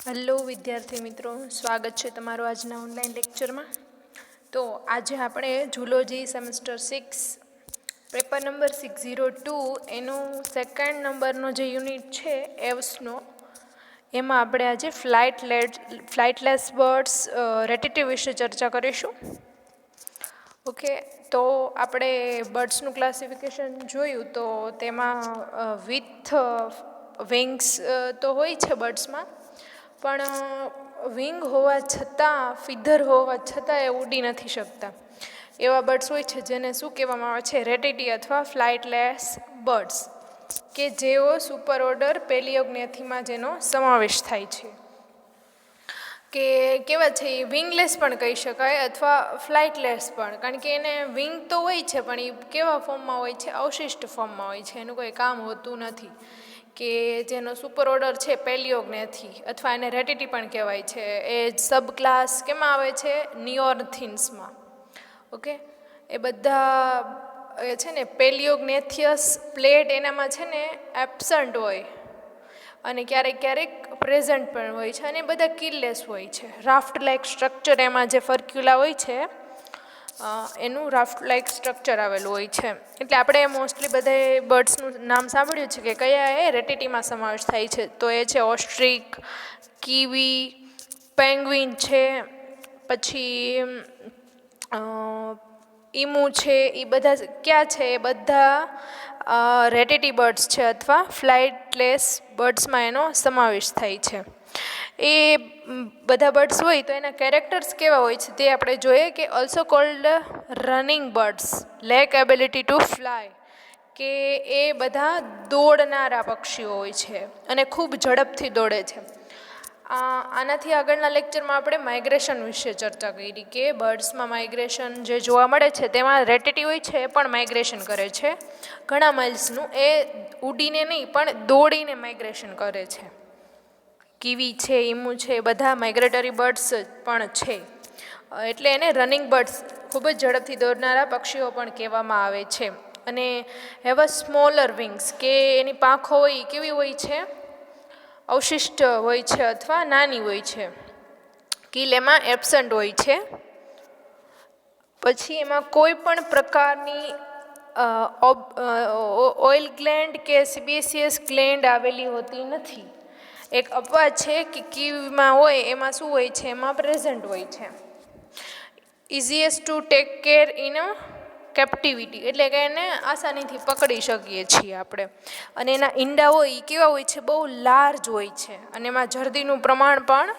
Hello વિદ્યાર્થી મિત્રો, સ્વાગત છે તમારું આજના ઓનલાઈન લેક્ચરમાં. તો આજે આપણે ઝૂલોજી સેમેસ્ટર 6 પેપર નંબર 602 એનો સેકન્ડ નંબરનો જે યુનિટ છે એવ્સનો, એમાં આપણે આજે ફ્લાઇટલેસ બર્ડ્સ રેટેટિવ વિશે ચર્ચા કરીશું. ઓકે, તો આપણે બર્ડ્સનું ક્લાસિફિકેશન જોયું તો તેમાં વિથ વિંગ્સ તો હોય છે બર્ડ્સમાં, પણ વિંગ હોવા છતાં, ફીધર હોવા છતાં એ ઉડી નથી શકતા. એવા બર્ડ્સ હોય છે જેને શું કહેવામાં આવે છે? રેટેટી અથવા ફ્લાઇટલેસ બર્ડ્સ, કે જેઓ સુપર ઓર્ડર પેલિયોગ્નેથીમાં જેનો સમાવેશ થાય છે. કે કેવા છે, એ વિંગલેસ પણ કહી શકાય અથવા ફ્લાઇટલેસ પણ, કારણ કે એને વિંગ તો હોય છે પણ એ કેવા ફોર્મમાં હોય છે? અવશિષ્ટ ફોર્મમાં હોય છે, એનું કોઈ કામ હોતું નથી. કે જેનો સુપર ઓર્ડર છે પેલિયોગ્નેથી, અથવા એને રેટેટી પણ કહેવાય છે. એ સબ ક્લાસ કેમાં આવે છે? નિયોર્થિન્સમાં. ઓકે, એ બધા એ છે ને પેલિયોગ્નેથિયસ પ્લેટ એનામાં છે ને એબસન્ટ હોય, અને ક્યારેક ક્યારેક પ્રેઝન્ટ પણ હોય છે, અને બધા કીલલેસ હોય છે. રાફ્ટ લાઇક સ્ટ્રક્ચર એમાં જે ફર્ક્યુલા હોય છે એનું રાફ્ટ લાઇક સ્ટ્રક્ચર આવેલું હોય છે. એટલે આપણે મોસ્ટલી બધાએ બર્ડ્સનું નામ સાંભળ્યું છે કે કયા એ રેટેટીમાં સમાવેશ થાય છે. તો એ છે ઓસ્ટ્રિક, કીવી, પેંગ્વિન છે, પછી ઈમુ છે. એ બધા ક્યાં છે? એ બધા રેટેટી બર્ડ્સ છે અથવા ફ્લાઇટલેસ બર્ડ્સમાં એનો સમાવેશ થાય છે. એ બધા બર્ડ્સ હોય તો એના કેરેક્ટર્સ કેવા હોય છે તે આપણે જોઈએ. કે also cold running birds, lake ability to fly, કે એ બધા દોડનારા પક્ષીઓ હોય છે અને ખૂબ ઝડપથી દોડે છે. આનાથી આગળના લેક્ચરમાં આપણે માઇગ્રેશન વિશે ચર્ચા કરી, કે બર્ડ્સમાં માઇગ્રેશન જે જોવા મળે છે તેમાં રેટેટી હોય છે એ પણ માઇગ્રેશન કરે છે ઘણા માઇલ્સનું. એ ઉડીને નહીં પણ દોડીને માઇગ્રેશન કરે છે. કીવી છે, ઈમુ છે, એ બધા માઇગ્રેટરી બર્ડ્સ પણ છે. એટલે એને રનિંગ બર્ડ્સ, ખૂબ જ ઝડપથી દોડનારા પક્ષીઓ પણ કહેવામાં આવે છે. અને હેવ અ સ્મોલર વિંગ્સ, કે એની પાંખો હોય એ કેવી હોય છે? અવશિષ્ટ હોય છે અથવા નાની હોય છે. કીલ એમાં એબસન્ટ હોય છે. પછી એમાં કોઈ પણ પ્રકારની ઓઇલ ગ્લેન્ડ કે સિબેસિયસ ગ્લેન્ડ આવેલી હોતી નથી. એક અપવાદ છે કે કીવીમાં હોય, એમાં શું હોય છે? એમાં પ્રેઝન્ટ હોય છે. Easiest to take care in captivity, એટલે કે એને આસાનીથી પકડી શકીએ છીએ આપણે. અને એના ઈંડા હોય એ કેવા હોય છે? બહુ લાર્જ હોય છે, અને એમાં જરદીનું પ્રમાણ પણ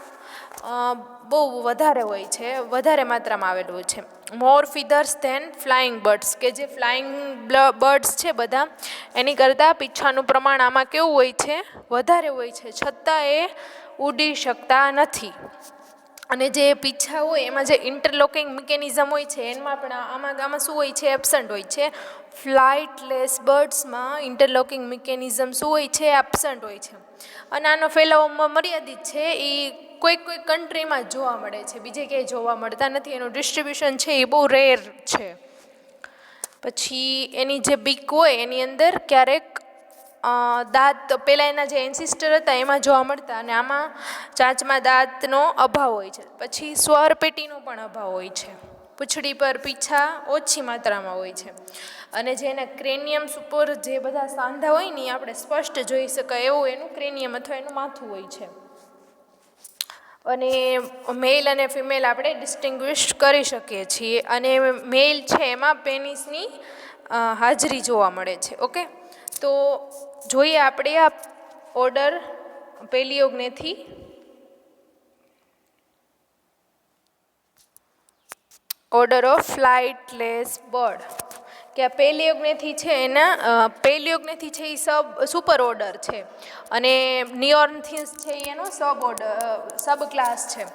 બહુ વધારે હોય છે, વધારે માત્રામાં આવેલું હોય છે. મોર ફીધર્સ ધેન ફ્લાઇંગ બર્ડ્સ, કે જે ફ્લાઇંગ બર્ડ્સ છે બધા, એની કરતાં પીછાનું પ્રમાણ આમાં કેવું હોય છે? વધારે હોય છે, છતાં એ ઉડી શકતા નથી. અને જે પીછા હોય એમાં જે ઇન્ટરલોકિંગ મિકેનિઝમ હોય છે એમાં પણ આમાં શું હોય છે? એબસન્ટ હોય છે. ફ્લાઇટલેસ બર્ડ્સમાં ઇન્ટરલોકિંગ મિકેનિઝમ શું હોય છે? એબસન્ટ હોય છે. અને આનો ફેલાવો મર્યાદિત છે. એ કોઈક કન્ટ્રીમાં જોવા મળે છે, બીજે ક્યાંય જોવા મળતા નથી. એનું ડિસ્ટ્રીબ્યુશન છે એ બહુ રેર છે. પછી એની જે બીક હોય એની અંદર ક્યારેક દાંત, પહેલાં એના જે એન્સિસ્ટર હતા એમાં જોવા મળતા, અને આમાં ચાંચમાં દાંતનો અભાવ હોય છે. પછી સ્વરપેટીનો પણ અભાવ હોય છે. પૂંછડી પર પીછા ઓછી માત્રામાં હોય છે. અને જે એના ક્રેનિયમ્સ ઉપર જે બધા સાંધા હોય ને, આપણે સ્પષ્ટ જોઈ શકાય એવું એનું ક્રેનિયમ અથવા એનું માથું હોય છે. અને મેલ અને ફિમેલ આપણે ડિસ્ટિંગ્વિશ કરી શકીએ છીએ. અને મેલ છે એમાં પેનિસની હાજરી જોવા મળે છે. ઓકે, તો જોઈએ આપણે આ ઓર્ડર પેલિયોગ્નેથી. ઓર્ડર ઓફ ફ્લાઇટલેસ બર્ડ, કે આ પેલિયોગ્નેથી છે એના પેલિયોગ્નેથી છે એ સુપર ઓર્ડર છે, અને નિયોર્થિન્સ છે એનો સબ ક્લાસ છે.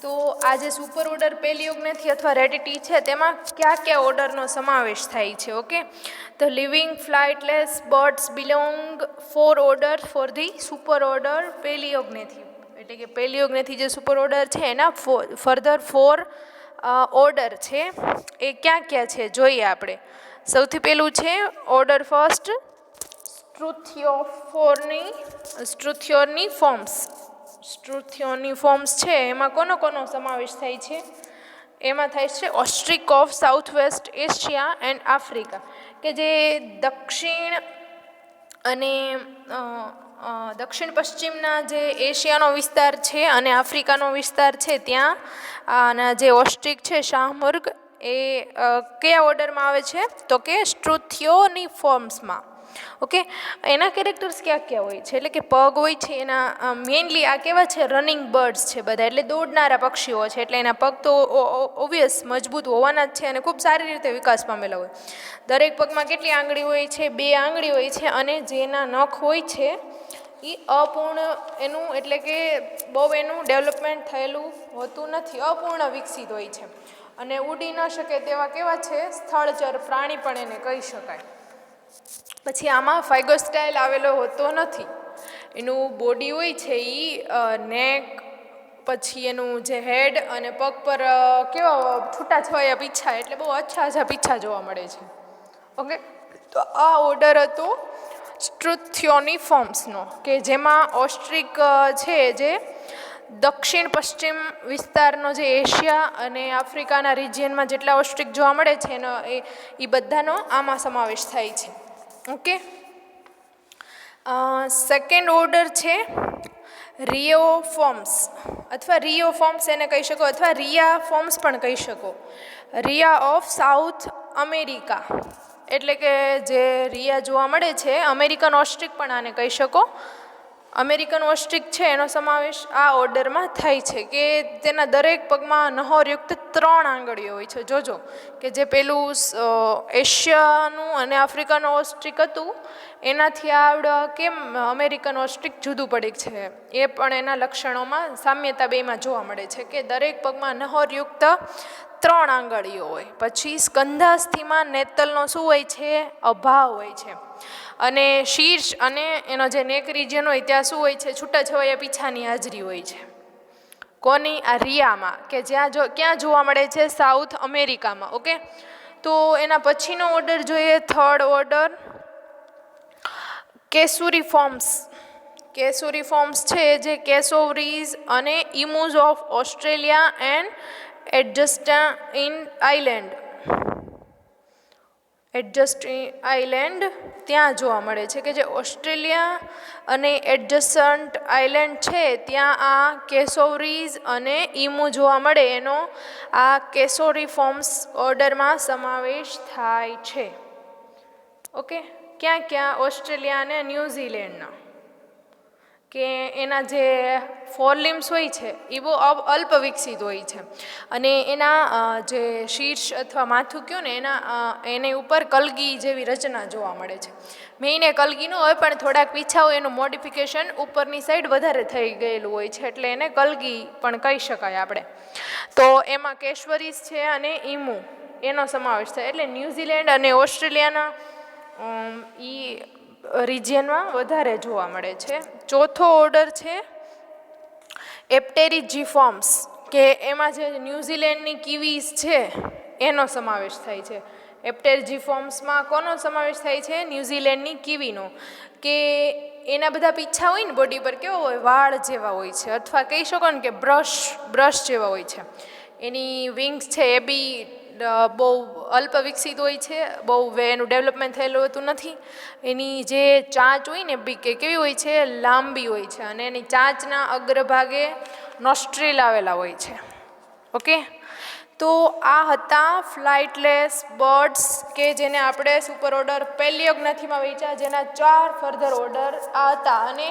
તો આ જે સુપર ઓર્ડર પેલિયોગ્નેથી અથવા રેટેટી છે તેમાં કયા કયા ઓર્ડરનો સમાવેશ થાય છે? ઓકે, તો living flightless birds belong 4 order for the super order palaeognathae. એટલે કે પેલિયોગ્નેથી જે સુપર ઓર્ડર છે એના ફર્ધર 4 ઓર્ડર છે. એ ક્યાં ક્યાં છે જોઈએ આપણે. સૌથી પહેલું છે order first, struthioniformes. Struthioniformes છે એમાં કોનો સમાવેશ થાય છે? એમાં થાય છે ostrich of south west Asia and Africa, કે જે દક્ષિણ અને દક્ષિણ પશ્ચિમના જે એશિયાનો વિસ્તાર છે અને આફ્રિકાનો વિસ્તાર છે ત્યાં જે ઓસ્ટ્રિક છે શાહમૃગ એ કયા ઓર્ડરમાં આવે છે? તો કે સ્ટ્રુથિયોનિફોર્મ્સમાં. ઓકે, એના કેરેક્ટર્સ ક્યાં હોય છે? એટલે કે પગ હોય છે એના મેઇનલી આ કેવા છે? રનિંગ બર્ડ્સ છે બધા, એટલે દોડનારા પક્ષીઓ છે, એટલે એના પગ તો ઓબ્વિયસ મજબૂત હોવાના જ છે અને ખૂબ સારી રીતે વિકાસ પામેલા હોય. દરેક પગમાં કેટલી આંગળી હોય છે? 2 આંગળી હોય છે, અને જેના નખ હોય છે એ અપૂર્ણ એનું એટલે કે બહુ એનું ડેવલપમેન્ટ થયેલું હોતું નથી, અપૂર્ણ વિકસિત હોય છે, અને ઉડી ન શકે તેવા કેવા છે? સ્થળચર પ્રાણી પણ એને કહી શકાય. પછી આમાં ફાઇગોસ્ટાઇલ આવેલો હોતો નથી. એનું બોડી હોય છે એ નેક, પછી એનું જે હેડ અને પગ પર કેવા છૂટાછવાયા પીછા, એટલે બહુ અચ્છા પીછા જોવા મળે છે. ઓકે, તો આ ઓર્ડર હતો સ્ટ્રુથિયોનિફોર્મ્સનો, કે જેમાં ઓસ્ટ્રિક છે જે દક્ષિણ પશ્ચિમ વિસ્તારનો જે એશિયા અને આફ્રિકાના રિજિયનમાં જેટલા ઓસ્ટ્રિક જોવા મળે છે એનો એ બધાનો આમાં સમાવેશ થાય છે. ઓકે, સેકન્ડ ઓર્ડર છે રિયોફોર્મ્સ અથવા રિયોફોર્મ્સ એને કહી શકો, અથવા રિયાફોર્મ્સ પણ કહી શકો. રિયા ઓફ સાઉથ અમેરિકા, એટલે કે જે રિયા જોવા મળે છે, અમેરિકન ઓસ્ટ્રિક પણ આને કહી શકો. અમેરિકન ઓસ્ટ્રિક છે એનો સમાવેશ આ ઓર્ડરમાં થાય છે, કે તેના દરેક પગમાં નહોરયુક્ત 3 આંગળીઓ હોય છે. જોજો કે જે પેલું એશિયાનું અને આફ્રિકાનું ઓસ્ટ્રિક હતું એનાથી આવડ કેમ અમેરિકન ઓસ્ટ્રિક જુદું પડે છે, એ પણ એના લક્ષણોમાં સામ્યતા બેમાં જોવા મળે છે, કે દરેક પગમાં નહોરયુક્ત 3 આંગળીઓ હોય. પછી સ્કંધાસ્થિમાં નેતલનો શું હોય છે? અભાવ હોય છે. અને શીર્ષ અને એનો જે નેક રિજન હોય ત્યાં શું હોય છે? છૂટાછવાયા પીછાની હાજરી હોય છે. કોની? આ રિયામાં, કે ક્યાં જોવા મળે છે? સાઉથ અમેરિકામાં. ઓકે, તો એના પછીનો ઓર્ડર જોઈએ, થર્ડ ઓર્ડર કેસુરીફોર્મ્સ. કેસુરીફોર્મ્સ છે જે કેસોવરીઝ અને ઇમુઝ ઓફ ઓસ્ટ્રેલિયા એન્ડ એડજસ્ટિન આઇલેન્ડ ત્યાં જોવા મળે છે, કે જે ઓસ્ટ્રેલિયા અને એડજસન્ટ આઇલેન્ડ છે ત્યાં આ કેસોવરીઝ અને ઈમુ જોવા મળે, એનો આ કેસોરીફોર્મ્સ ઓર્ડરમાં સમાવેશ થાય છે. ઓકે, ક્યાં? ઓસ્ટ્રેલિયા અને ન્યૂઝીલેન્ડના, કે એના જે ફોરલિમ્સ હોય છે એ બહુ અલ્પ વિકસિત હોય છે, અને એના જે શીર્ષ અથવા માથું કહો ને એની ઉપર કલગી જેવી રચના જોવા મળે છે. મેઇને કલગી ન હોય પણ થોડાક પીછા હોય, એનું મોડિફિકેશન ઉપરની સાઈડ વધારે થઈ ગયેલું હોય છે, એટલે એને કલગી પણ કહી શકાય આપણે. તો એમાં કેસવરીઝ છે અને ઈમુ એનો સમાવેશ થાય, એટલે ન્યૂઝીલેન્ડ અને ઓસ્ટ્રેલિયાના રિજિયનમાં વધારે જોવા મળે છે. ચોથો ઓર્ડર છે એપ્ટેરિજિફોર્મ્સ, કે એમાં જે ન્યૂઝીલેન્ડની કિવીઝ છે એનો સમાવેશ થાય છે. એપ્ટેરિજિફોર્મ્સમાં કોનો સમાવેશ થાય છે? ન્યૂઝીલેન્ડની કિવીનો, કે એના બધા પીછા હોય ને બોડી પર કેવો હોય? વાળ જેવા હોય છે, અથવા કહી શકો ને કે બ્રશ જેવા હોય છે. એની વિંગ્સ છે એ બી બહુ અલ્પ વિકસિત હોય છે, બહુ એનું ડેવલપમેન્ટ થયેલું હોતું નથી. એની જે ચાંચ હોય ને બી કેવી હોય છે? લાંબી હોય છે, અને એની ચાંચના અગ્રભાગે નોસ્ટ્રીલ આવેલા હોય છે. ઓકે, તો આ હતા ફ્લાઇટલેસ બર્ડ્સ, કે જેને આપણે સુપર ઓર્ડર પેલિયોગ્નાથીમાં વહેંચ્યા, જેના 4 ફર્ધર ઓર્ડર આ હતા, અને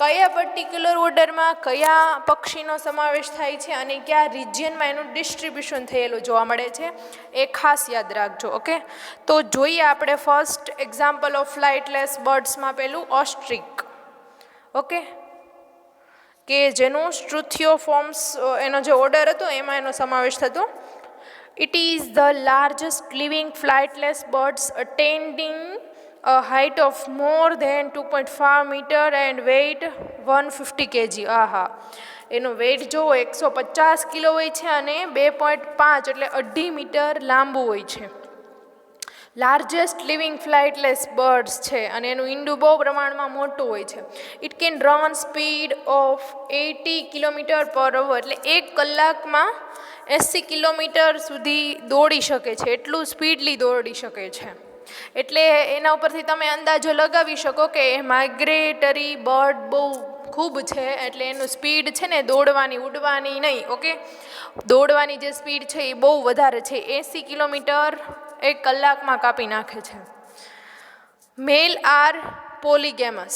કયા પર્ટિક્યુલર ઓર્ડરમાં કયા પક્ષીનો સમાવેશ થાય છે અને કયા રિજિયનમાં એનું ડિસ્ટ્રીબ્યુશન થયેલું જોવા મળે છે એ ખાસ યાદ રાખજો. ઓકે, તો જોઈએ આપણે ફર્સ્ટ એક્ઝામ્પલ ઓફ ફ્લાઇટલેસ બર્ડ્સમાં પેલું ઓસ્ટ્રિક. ઓકે, કે જેનું સ્ટ્રુથિયોફોર્મ્સ એનો જે ઓર્ડર હતો એમાં એનો સમાવેશ થતો. It is the largest living flightless birds attending a height of more than 2.5 meter and weight 150 kg. આહા, એનો વેઇટ જો 150 કિલો હોય છે અને 2.5 એટલે 2.5 મીટર લાંબુ હોય છે. લાર્જેસ્ટ લિવિંગ ફ્લાઇટલેસ બર્ડ્સ છે અને એનું ઈંડું બહુ પ્રમાણમાં મોટું હોય છે. It can run speed of 80 kilometre પર અવર, એટલે 1 કલાકમાં 80 કિલોમીટર સુધી દોડી શકે છે, એટલું સ્પીડલી દોડી શકે છે. એટલે એના ઉપરથી તમે અંદાજો લગાવી શકો કે એ માઇગ્રેટરી બર્ડ બહુ ખૂબ છે, એટલે એનું સ્પીડ છે ને દોડવાની ઉડવાની નહીં, ઓકે, દોડવાની જે સ્પીડ છે એ બહુ વધારે છે, 80 કિલોમીટર 1 કલાકમાં કાપી નાખે છે. Male are polygamous.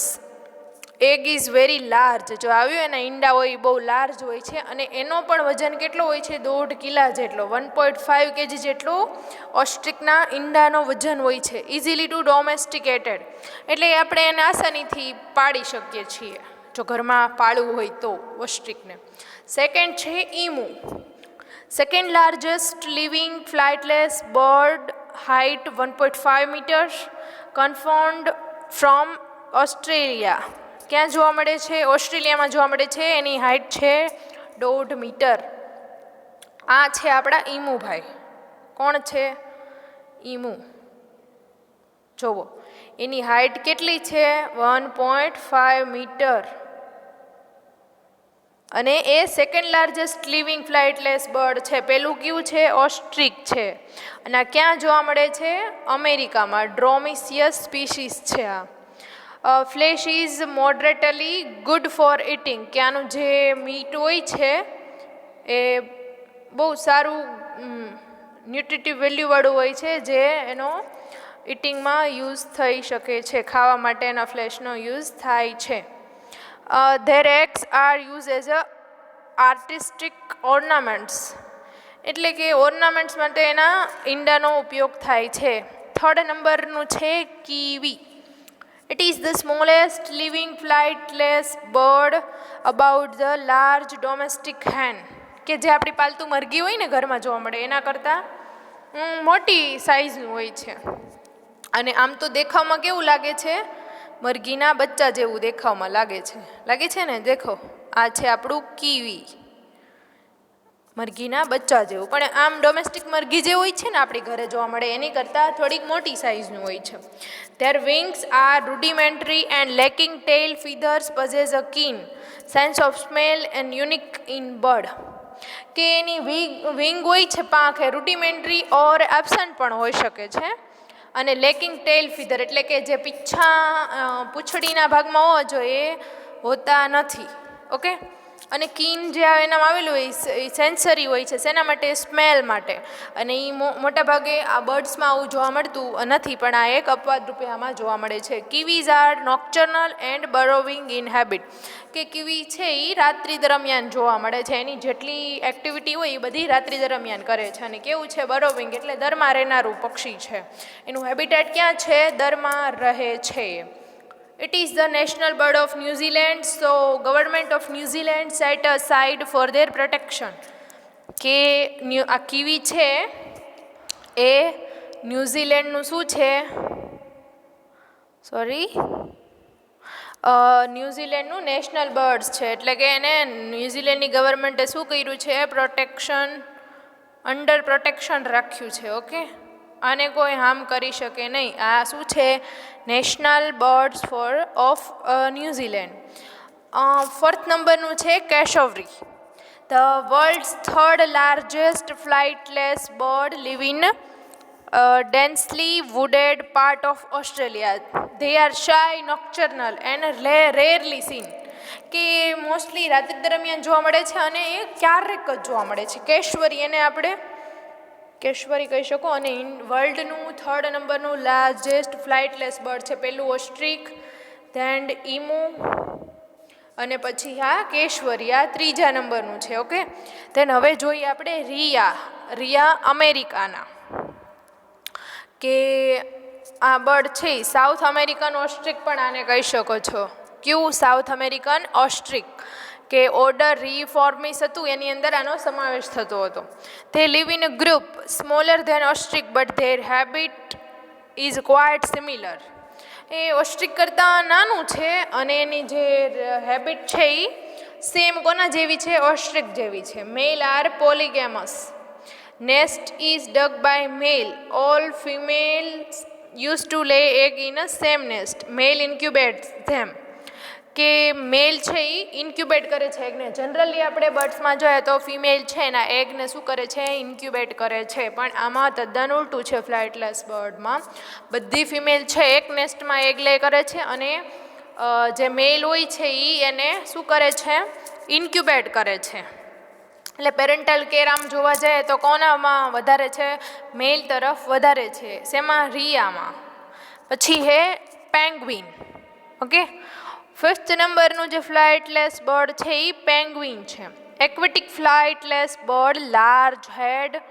Egg is very large. જો આવ્યું એના ઈંડા હોય એ બહુ લાર્જ હોય છે અને એનો પણ વજન કેટલો હોય છે? 1.5 કિલા જેટલો, 1.5 kg જેટલો ઓસ્ટ્રિકના ઈંડાનો વજન હોય છે. ઇઝીલી ટુ ડોમેસ્ટિકેટેડ, એટલે આપણે એને આસાનીથી પાળી શકીએ છીએ જો ઘરમાં પાળવું હોય તો ઓસ્ટ્રિકને. સેકન્ડ છે emu. Second largest living flightless bird, height 1.5 metres, confirmed from Australia. ક્યાં જોવા મળે છે? ઓસ્ટ્રેલિયામાં જોવા મળે છે. એની હાઇટ છે 1.5 મીટર. આ છે આપણા ઈમુભાઈ. કોણ છે? ઈમુ. જોવો એની હાઇટ કેટલી છે? 1.5 મીટર અને એ second largest living flightless bird છે. પેલું કયું છે? ઓસ્ટ્રિક છે. અને આ ક્યાં જોવા મળે છે? અમેરિકામાં. ડ્રોમિસિયસ સ્પીસીસ છે આ. Flesh is moderately good for eating, કે આનું જે મીટ હોય છે એ બહુ સારું ન્યુટ્રિટિવ વેલ્યુવાળું હોય છે, જે એનો ઇટિંગમાં યુઝ થઈ શકે છે, ખાવા માટે એના ફ્લેશનો યુઝ થાય છે. There eggs are use as a artistic ornaments, એટલે કે ઓર્નામેન્ટ્સ માટે એના ઈંડાનો ઉપયોગ થાય છે. થર્ડ નંબરનું છે kiwi. It is the smallest living flightless bird about the large domestic hen, કે જે આપણી પાલતુ મરઘી હોય ને ઘરમાં જોવા મળે એના કરતાં મોટી સાઇઝનું હોય છે. અને આમ તો દેખાવમાં કેવું લાગે છે? મરઘીના બચ્ચા જેવું દેખાવમાં લાગે છે ને. દેખો આ છે આપણું કીવી, મરઘીના બચ્ચા જેવું, પણ આમ ડોમેસ્ટિક મરઘી જે હોય છે ને આપણી ઘરે જોવા મળે એની કરતાં થોડીક મોટી સાઇઝનું હોય છે. Their wings are rudimentary and lacking tail feathers possess a keen sense of smell and unique in bird. કે એની વિંગ હોય છે, પાંખ એ રૂડિમેન્ટરી ઓર એબસન્ટ પણ હોઈ શકે છે. અને લેકિંગ ટેલ ફીધર, એટલે કે જે પૂંછડીના ભાગમાં હોવા જોઈએ હોતા નથી, ઓકે. અને કીન જે એનામાં આવેલું હોય એ સેન્સરી હોય છે, શેના માટે? સ્મેલ માટે. અને એ મોટાભાગે આ બર્ડ્સમાં આવું જોવા મળતું નથી, પણ આ એક અપવાદ રૂપે આમાં જોવા મળે છે. કીવીઝ આર નોક્ટર્નલ એન્ડ બરોવિંગ ઇન હેબિટ, કે કીવી છે એ રાત્રિ દરમિયાન જોવા મળે છે. એની જેટલી એક્ટિવિટી હોય એ બધી રાત્રિ દરમિયાન કરે છે. અને કેવું છે? બરોવિંગ, એટલે દરમાં રહેનારું પક્ષી છે. એનું હેબિટેટ ક્યાં છે? દરમાં રહે છે. It is the national bird of New Zealand, so government of New Zealand set aside for their protection. કે આ કીવી છે એ ન્યૂઝીલેન્ડનું શું છે? ન્યૂઝીલેન્ડનું નેશનલ બર્ડ્સ છે, એટલે કે એને ન્યૂઝીલેન્ડની ગવર્મેન્ટે શું કર્યું છે? અંડર પ્રોટેક્શન રાખ્યું છે, ઓકે. આને કોઈ હાર્મ કરી શકે નહીં. આ શું છે? નેશનલ બર્ડ્સ ઓફ ન્યૂઝીલેન્ડ. ફોર્થ નંબરનું છે cassowary. The world's third largest flightless bird live in densely wooded part of Australia. They are shy, nocturnal and rarely seen, કે મોસ્ટલી રાત્રિ દરમિયાન જોવા મળે છે અને એ ક્યારેક જ જોવા મળે છે. કેશવરી, એને આપણે કેશવરી કહી શકો. અને વર્લ્ડનું થર્ડ નંબરનું લાર્જેસ્ટ ફ્લાઇટલેસ બર્ડ છે. પહેલું ઓસ્ટ્રિક, ધેન ઈમુ, અને પછી આ કેશવરી, આ ત્રીજા નંબરનું છે, ઓકે. ધેન હવે જોઈએ આપણે રિયા અમેરિકાના, કે આ બર્ડ છે સાઉથ અમેરિકન ઓસ્ટ્રિક પણ આને કહી શકો છો. ક્યું? સાઉથ અમેરિકન ઓસ્ટ્રિક, કે ઓર્ડર રીફોર્મિસ હતું એની અંદર આનો સમાવેશ થતો હતો. They live in a group smaller than ostrich but their habit is quite similar. એ ઓસ્ટ્રિક કરતાં નાનું છે અને એની જે હેબિટ છે એ સેમ કોના જેવી છે? ઓસ્ટ્રિક જેવી છે. Male are પોલીગેમસ. Nest is dug by male. All females used to lay egg in a same nest. Male incubates them. કે મેલ છે એ ઇન્ક્યુબેટ કરે છે એગને. જનરલી આપણે બર્ડ્સમાં જોઈએ તો ફિમેલ છે એના એગને શું કરે છે, ઇન્ક્યુબેટ કરે છે, પણ આમાં તદ્દન ઉલટું છે. ફ્લાઇટલેસ બર્ડમાં બધી ફિમેલ છે એક નેસ્ટમાં એગ લે કરે છે અને જે મેલ હોય છે એ એને શું કરે છે, ઇન્ક્યુબેટ કરે છે. એટલે પેરેન્ટલ કેર આમ જોવા જાય તો કોનામાં વધારે છે, મેલ તરફ વધારે છે. શેમાં? રિયામાં. પછી હે પેંગ્વિન. ઓકે, 5th નંબરનું જે ફ્લાઇટલેસ બર્ડ છે એ પેંગ્વિન છે. એક્વેટિક ફ્લાઇટલેસ બર્ડ, લાર્જ હેડ,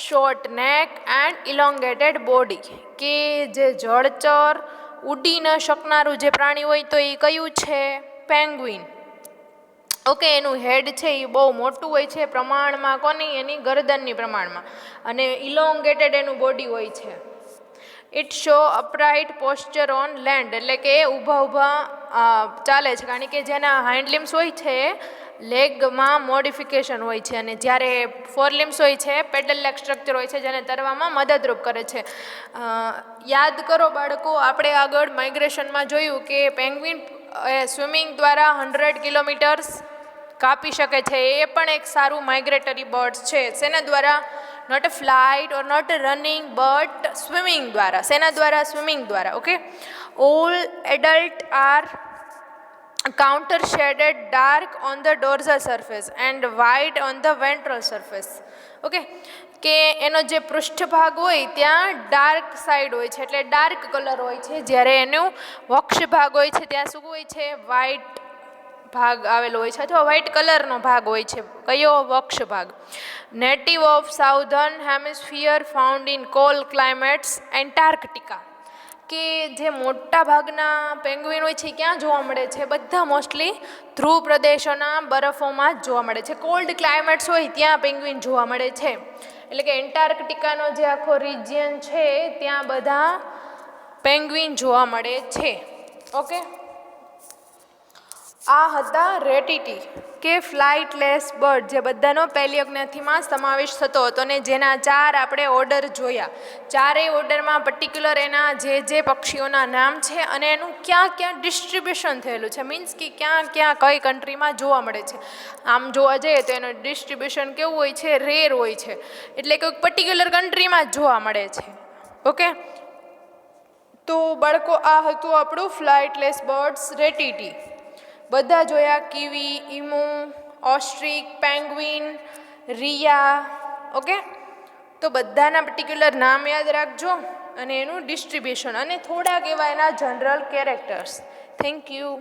શોર્ટ નેક એન્ડ ઇલોંગેટેડ બોડી. કે જે જળચર ઉડી ન શકનારું જે પ્રાણી હોય તો એ કયું છે? પેંગ્વિન. ઓકે, એનું હેડ છે એ બહુ મોટું હોય છે પ્રમાણમાં, કોની? એની ગરદનની પ્રમાણમાં, અને ઇલોંગેટેડ એનું બોડી હોય છે. It show upright posture on land, એટલે કે ઊભા ઊભા ચાલે છે, કારણ કે જેના હાઇન્ડ લિમ્સ હોય છે લેગમાં મોડિફિકેશન હોય છે, અને જ્યારે ફોર લિમ્સ હોય છે પેડલ લેગ સ્ટ્રક્ચર હોય છે જેને તરવામાં મદદરૂપ કરે છે. યાદ કરો બાળકો, આપણે આગળ માઇગ્રેશનમાં જોયું કે પેંગ્વિન સ્વિમિંગ દ્વારા 100 કિલોમીટર્સ કાપી શકે છે. એ પણ એક સારું માઇગ્રેટરી બર્ડ્સ છે. શેના દ્વારા? Not flight or not running but swimming દ્વારા. શેના દ્વારા? સ્વિમિંગ દ્વારા. Okay, all adult are counter shaded dark on the dorsal surface and white on the ventral surface. Okay, કે એનો જે પૃષ્ઠભાગ હોય ત્યાં ડાર્ક સાઈડ હોય છે, એટલે ડાર્ક કલર હોય છે, જ્યારે એનું વક્ષ ભાગ હોય છે ત્યાં શું હોય છે? વ્હાઇટ ભાગ આવેલો હોય છે, અથવા વ્હાઇટ કલરનો ભાગ હોય છે. કયો? વક્ષ ભાગ. Native of southern hemisphere, found in cold climates, Antarctica. કે જે મોટા ભાગના પેંગ્વિન હોય છે ક્યાં જોવા મળે છે? બધા મોસ્ટલી ધ્રુવ પ્રદેશોના બરફોમાં જ જોવા મળે છે. કોલ્ડ ક્લાઇમેટ્સ હોય ત્યાં પેંગ્વિન જોવા મળે છે. એટલે કે એન્ટાર્કટિકાનો જે આખો રિજિયન છે ત્યાં બધા પેંગ્વિન જોવા મળે છે. ઓકે, આ હતા રેટિટી કે ફ્લાઇટલેસ બર્ડ, જે બધાનો પહેલી જ્ઞાતિમાં સમાવેશ થતો હતો, અને જેના 4 આપણે ઓર્ડર જોયા. ચારેય ઓર્ડરમાં પર્ટિક્યુલર એના જે પક્ષીઓના નામ છે અને એનું ક્યાં ક્યાં ડિસ્ટ્રીબ્યુશન થયેલું છે, મીન્સ કે ક્યાં ક્યાં કઈ કન્ટ્રીમાં જોવા મળે છે. આમ જોવા જઈએ તો એનું ડિસ્ટ્રીબ્યુશન કેવું હોય છે? રેર હોય છે, એટલે કે પર્ટિક્યુલર કન્ટ્રીમાં જ જોવા મળે છે. ઓકે, તો બાળકો આ હતું આપણું ફ્લાઇટલેસ બર્ડ્સ રેટિટી. બધા જોયા: kiwi, emu, ઓસ્ટ્રિક, penguin, Riya. Okay, તો બધાના પર્ટિક્યુલર નામ યાદ રાખજો અને એનું ડિસ્ટ્રીબ્યુશન, અને થોડાક એવા એના જનરલ કેરેક્ટર્સ. Thank you.